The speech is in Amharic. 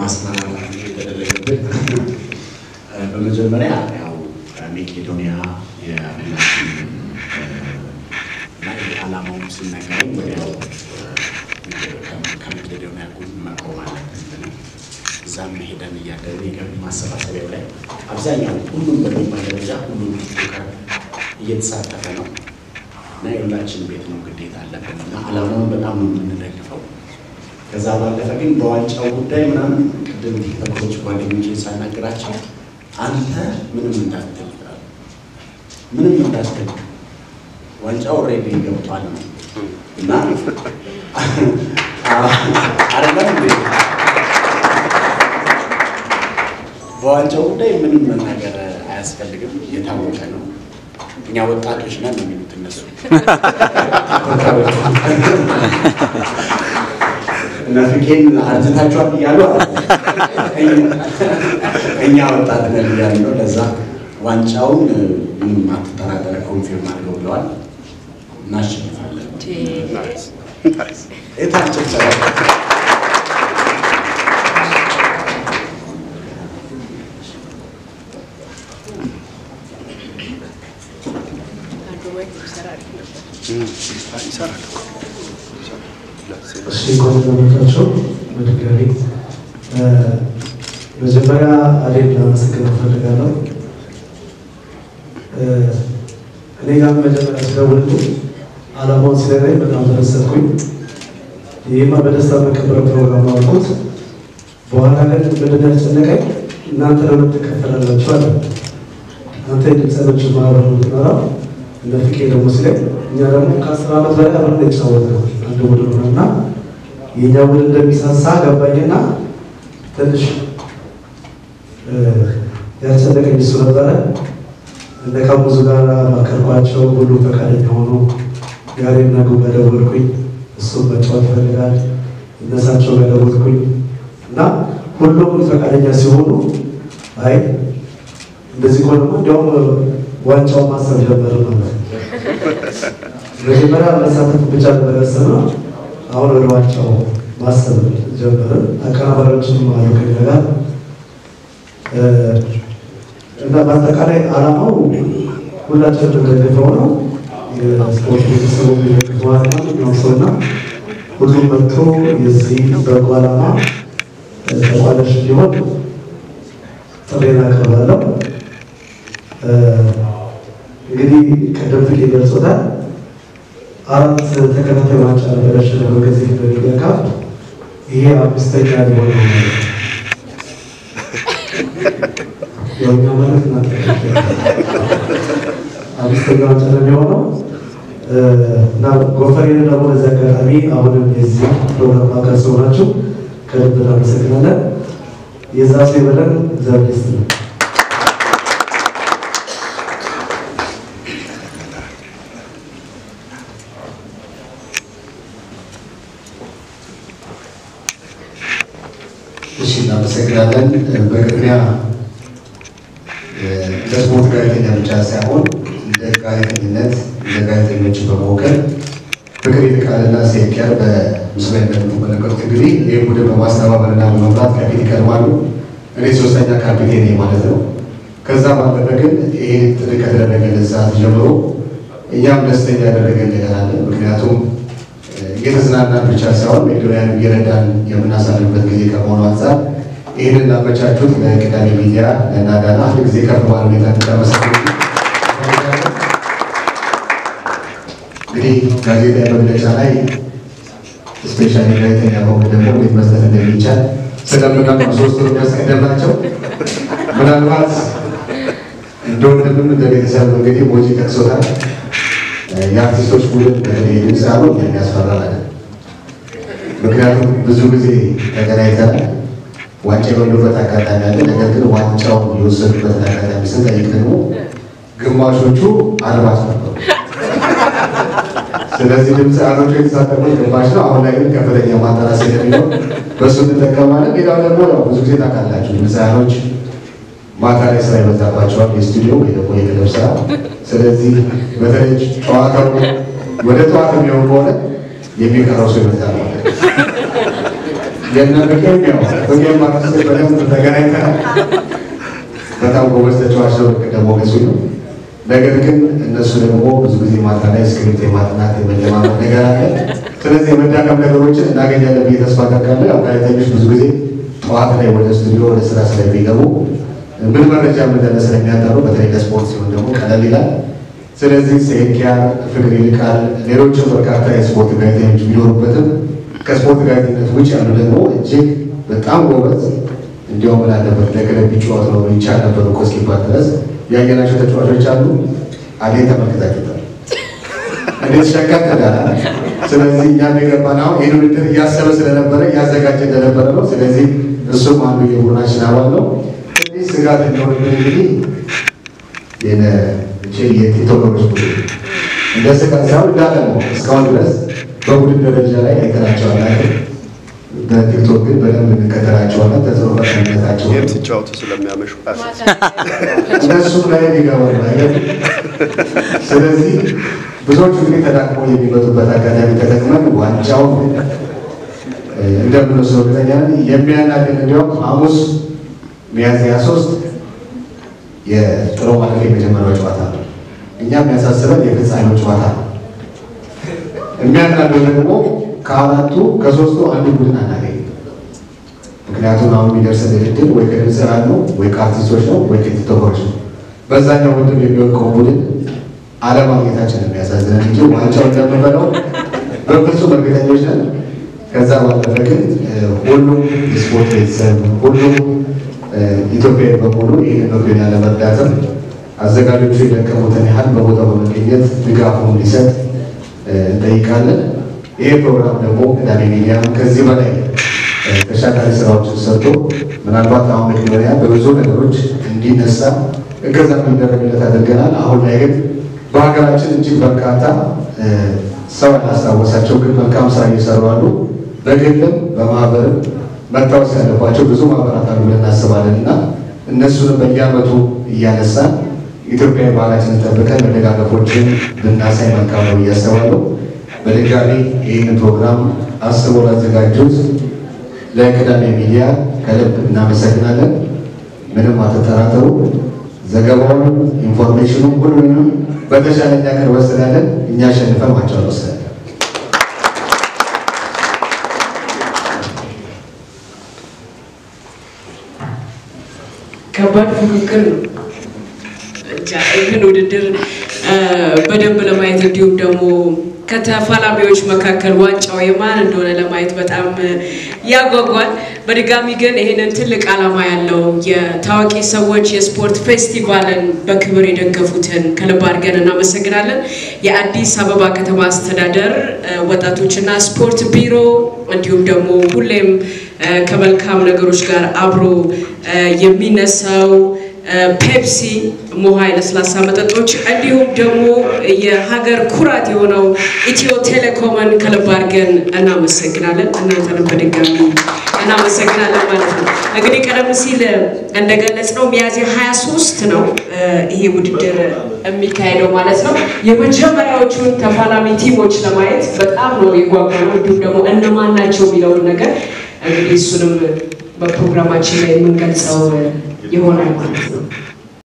ማስመራራት የተደረገበት በመጀመሪያ ያው መቄዶንያ የአምላክን ዓላማውን ሲነገረኝ ወዲያው ከመቄዶንያ ጎን መቆም አለብን። እዛም ሄደን እያደረግን የገቢ ማሰባሰቢያው ላይ አብዛኛው ሁሉም በሚባል ደረጃ ሁሉም እየተሳተፈ ነው እና የሁላችን ቤት ነው ግዴታ አለብን እና ዓላማውን በጣም የምንደግፈው። ከዛ ባለፈ ግን በዋንጫው ጉዳይ ምናምን ቅድም ቲክቶኮች ጓደኞቼን ሳናግራቸው አንተ ምንም እንዳትል ዋንጫው ኦልሬዲ ገብቷል ነው እና አይደለም እንዴ በዋንጫው ጉዳይ ምንም መናገር አያስፈልግም፣ የታወቀ ነው። እኛ ወጣቶች ነን ነው የሚሉት እነሱ እና ፍቄን አርጅታችኋል እያሉ እኛ ወጣት ነን እያሉ ነው። ለዛ ዋንጫውን ምንም አትጠራጠር ኮንፊርም አድርገው ብለዋል። እናሸንፋለን። የታጨብጨባ ሲቆንጆ በድጋሚ መጀመሪያ አዴን ለማመስገን እፈልጋለሁ። እኔ ጋር መጀመሪያ ሲደውልልኝ ዓላማውን ሲነግረኝ በጣም ተደሰትኩኝ። ይህማ በደስታ መቀበል ፕሮግራም አልኩት። በኋላ ግን ምንድን ነው ያስጨነቀኝ እናንተ ለምን ትከፈላላችሁ አለ። አንተ የድምፃኖች ማህበር ነው የምትመራው እነ ፍቄ ደግሞ ሲለኝ እኛ ደግሞ ከ10 ዓመት በላይ አብረን የተጫወትነው አንድ ቡድን ነው እና የእኛ ቡድን እንደሚሳሳ ገባኝና ትንሽ ያስጨነቀኝ እሱ ነበረ። እንደ ከሙዙ ጋር ማከርኳቸው ሁሉ ፈቃደኛ ሆኖ ያሬድ ነጉ ጋር ደወልኩኝ። እሱም መጫወት ይፈልጋል። እነሳቸው ጋር ደወልኩኝ እና ሁሉም ፈቃደኛ ሲሆኑ አይ እንደዚህ ከሆነማ እንዲያውም ዋንጫውን ማሰብ ጀመርን ማለት ነው። መጀመሪያ መሳተፍ ብቻ ነበር ያሰብነው። አሁን ወደ ዋንጫው ማሰብ ጀመርን። አቀናባሪዎችንም አሉ ከእኛ ጋር እና በአጠቃላይ ዓላማው ሁላችንም እንደገፈው ነው። የስፖርት ቤተሰቡ የሚደግፈው ዓላማ ሰውና ሁሉም መጥቶ የዚህ በጎ ዓላማ ተቋዳሽ እንዲሆን ጥሬን አቀርባለሁ። እንግዲህ ቀደም ብዬ ገልጾታል። 4 ተከታታይ ዋንጫ ነበር ያሸነፈው ከዚህ በፊት ካፍ። ይሄ 5ኛ ሊሆን ነው ማለት ነው። የኛ ማለት ነው 5ኛ ዋንጫ ነው የሚሆነው እና ጎፈሬን ደግሞ በዚህ አጋጣሚ አሁንም የዚህ ፕሮግራም አካል ስለሆናችሁ ከልብ እናመሰግናለን። የዛ ሰው ይበለን እግዚአብሔር ይስጥልን። እሺ እናመሰግናለን። በቅድሚያ ለስፖርት ጋዜጠኛ ብቻ ሳይሆን ለጋዜጠኝነት ለጋዜጠኞች በመወከል ፍቅር ይልቃልና ሴኬር በምስሉ ላይ እንደምትመለከቱት እንግዲህ ይህ ቡድን በማስተባበርና በመምራት ከፊት ይቀርባሉ። እኔ 3ኛ ካፒቴን ማለት ነው። ከዛ ባለፈ ግን ይሄ ጥሪ ከተደረገልን ሰዓት ጀምሮ እኛም ደስተኛ ያደረገን ነገር አለ። ምክንያቱም እየተዝናናን ብቻ ሳይሆን መቄዶንያን እየረዳን የምናሳልፍበት ጊዜ ከመሆኑ አንፃር ይህንን ላመቻቹት ለቅዳሜ ሚዲያ ለናዳና ሁልጊዜ ከፍ ባለ ሁኔታ እንድታመሰግኑ። እንግዲህ ጋዜጣዊ መግለጫ ላይ ስፔሻሊ ጋዜጠኛ በሆነ ደግሞ እንዴት መስጠት እንደሚቻል ስለምናውቅ 3 ያስቀደምናቸው ምናልባት እንደ ወንድምም እንደ ቤተሰብ እንግዲህ ሞጂ ጠቅሶታል። የአርቲስቶች ቡድን በተለይ ድምፅ ያለው የሚያስፈራ ነገር። ምክንያቱም ብዙ ጊዜ ተገናኝተን ዋንጫ የበሉበት አጋጣሚ አለ። ነገር ግን ዋንጫውን የወሰዱበትን አጋጣሚ ስንጠይቅ ደግሞ ግማሾቹ አልባስ ነበሩ። ስለዚህ ድምፅ ያሎቹ የተሳተፉት ግማሽ ነው። አሁን ላይ ግን ከፍተኛ ማጣራት ስለሚኖር በእሱ እንጠቀማለን። ሌላው ደግሞ ብዙ ጊዜ ታውቃላችሁ ድምፅ ያሎች ማታ ላይ ስራ ይበዛባቸዋል፣ የስቱዲዮ ወይ ደግሞ የክለብ ስራ። ስለዚህ በተለይ ጨዋታው ወደ ጠዋት የሚሆን ከሆነ የሚቀረው ሰው ይበዛል ማለት ነው። የነገርከው በጌም ማክሰስ በደንብ ተገናኝተናል። በጣም ጎበዝ ተጫዋች ነው ደግሞ ገሱ ነው። ነገር ግን እነሱ ደግሞ ብዙ ጊዜ ማታ ላይ ስክሪፕት የማጥናት የመለማመድ ነገር አለ። ስለዚህ የመዳከም ነገሮችን እናገኛለን ብዬ ተስፋ አደርጋለሁ። ያው ጋዜጠኞች ብዙ ጊዜ ጠዋት ላይ ወደ ስቱዲዮ ወደ ስራ ስለሚገቡ ምን መረጃ እንደሆነ ስለሚያጣሩ በተለይ ለስፖርት ሲሆን ደግሞ ቀለል ይላል። ስለዚህ ሴኪያር ፍቅር ይልቃል ሌሎችም በርካታ የስፖርት ጋዜጠኞች ቢኖሩበትም ከስፖርት ጋዜጠኝነት ውጭ ያሉ ደግሞ እጅግ በጣም ጎበዝ እንዲያውም ምን አለበት ለክለብ ቢጫወት ነው ይቻል ነበር እኮ እስኪባል ድረስ ያየናቸው ተጫዋቾች አሉ። አዴን ተመልክታችሁታል እንዴት ሸካት ተዳራ። ስለዚህ እኛም የገባነው ይህን ውድድር እያሰበ ስለነበረ እያዘጋጀ እንደነበረ ነው። ስለዚህ እሱም አንዱ የቡድናችን አባል ነው። እንግዲህ ስጋት እንደሆነብን እንግዲህ የቲክቶከሮች ቡድን እንደ ስጋት ሳይሆን እንዳለ ነው። እስካሁን ድረስ በቡድን ደረጃ ላይ አይተናቸዋል አይደል? በቲክቶክ ግን በደንብ እንከተላቸዋለን። ተጽዕኖ ፈጣሪነታቸው ሲጫወቱ ስለሚያመሹ እነሱም ላይ ይገባል አይደል? ስለዚህ ብዙዎቹ እንግዲህ ተዳክመው የሚመጡበት አጋጣሚ ተጠቅመን ዋንጫውን እንደምንወስደው እርግጠኛ ነን። የሚያናድን እንዲያውም ሐሙስ ሚያዝያ 3 የጥሎ ማለፍ የመጀመሪያው ጨዋታ ነው። እኛም የሚያሳስበን የፍጻሜው ጨዋታ ነው። የሚያናድን ደግሞ ከአራቱ ከሶስቱ አንዱ ቡድን አናገኝም። ምክንያቱም አሁን የሚደርሰን ድርድር ወይ ከድምፃውያን ነው ወይ ከአርቲስቶች ነው ወይ ከቲክቶከሮች ነው። በዛኛው ቡድን የሚወድቀው ቡድን አለማግኘታችን የሚያሳዝነን እንጂ ዋንጫው እንደምንበላው በፍጹም እርግጠኞች ነን። ከዛ ባለፈ ግን ሁሉም የስፖርት ቤተሰብ ሁሉም ኢትዮጵያዊ በሙሉ ይህን መግቢያ ለመርዳትም አዘጋጆቹ የደከሙትን ያህል በቦታው በመገኘት ድጋፉን እንዲሰጥ እንጠይቃለን። ይሄ ፕሮግራም ደግሞ ቅዳሜ ሚዲያ ከዚህ በላይ ተሻጋሪ ስራዎችን ሰርቶ ምናልባት አሁን መጀመሪያ በብዙ ነገሮች እንዲነሳ እገዛ የሚደረግለት አድርገናል። አሁን ላይ ግን በሀገራችን እጅግ በርካታ ሰው ያላስታወሳቸው ግን መልካም ስራ እየሰሩ አሉ። በግልም በማህበርም መታወስ ያለባቸው ብዙ ማህበራት አሉ ብለን እናስባለን እና እነሱንም በየዓመቱ እያነሳን ኢትዮጵያዊ ባህላችንን ጠብቀን መደጋገፎችን ብናሳይ መልካም ነው ብዬ አስባለሁ። በድጋሚ ይህን ፕሮግራም አስቦ ላዘጋጁት ለቅዳሜ ሚዲያ ከልብ እናመሰግናለን። ምንም አትጠራጠሩ። ዘገባውን ኢንፎርሜሽኑ ሁሉንም በተሻለ እኛ ቀን ወስዳለን። እኛ አሸንፈን ዋንጫውን ወስዳለን። ከባድ ፉክክር ነው። ይህን ውድድር በደንብ ለማየት እንዲሁም ደግሞ ከተፋላሚዎች መካከል ዋንጫው የማን እንደሆነ ለማየት በጣም ያጓጓል። በድጋሚ ግን ይሄንን ትልቅ ዓላማ ያለው የታዋቂ ሰዎች የስፖርት ፌስቲቫልን በክብር የደገፉትን ከልብ አድርገን እናመሰግናለን። የአዲስ አበባ ከተማ አስተዳደር ወጣቶችና ስፖርት ቢሮ እንዲሁም ደግሞ ሁሌም ከመልካም ነገሮች ጋር አብሮ የሚነሳው ፔፕሲ ሞሃ ለስላሳ መጠጦች እንዲሁም ደግሞ የሀገር ኩራት የሆነው ኢትዮ ቴሌኮምን ከልብ አድርገን እናመሰግናለን። እናንተንም በድጋሚ እናመሰግናለን ማለት ነው። እንግዲህ ቀደም ሲል እንደገለጽነው ሚያዝያ 23 ነው ይሄ ውድድር የሚካሄደው ማለት ነው። የመጀመሪያዎቹን ተፋላሚ ቲሞች ለማየት በጣም ነው የጓጓነው። እንዲሁም ደግሞ እነማን ናቸው የሚለውን ነገር እንግዲህ እሱንም በፕሮግራማችን ላይ የምንገልጸው ይሆናል ማለት ነው።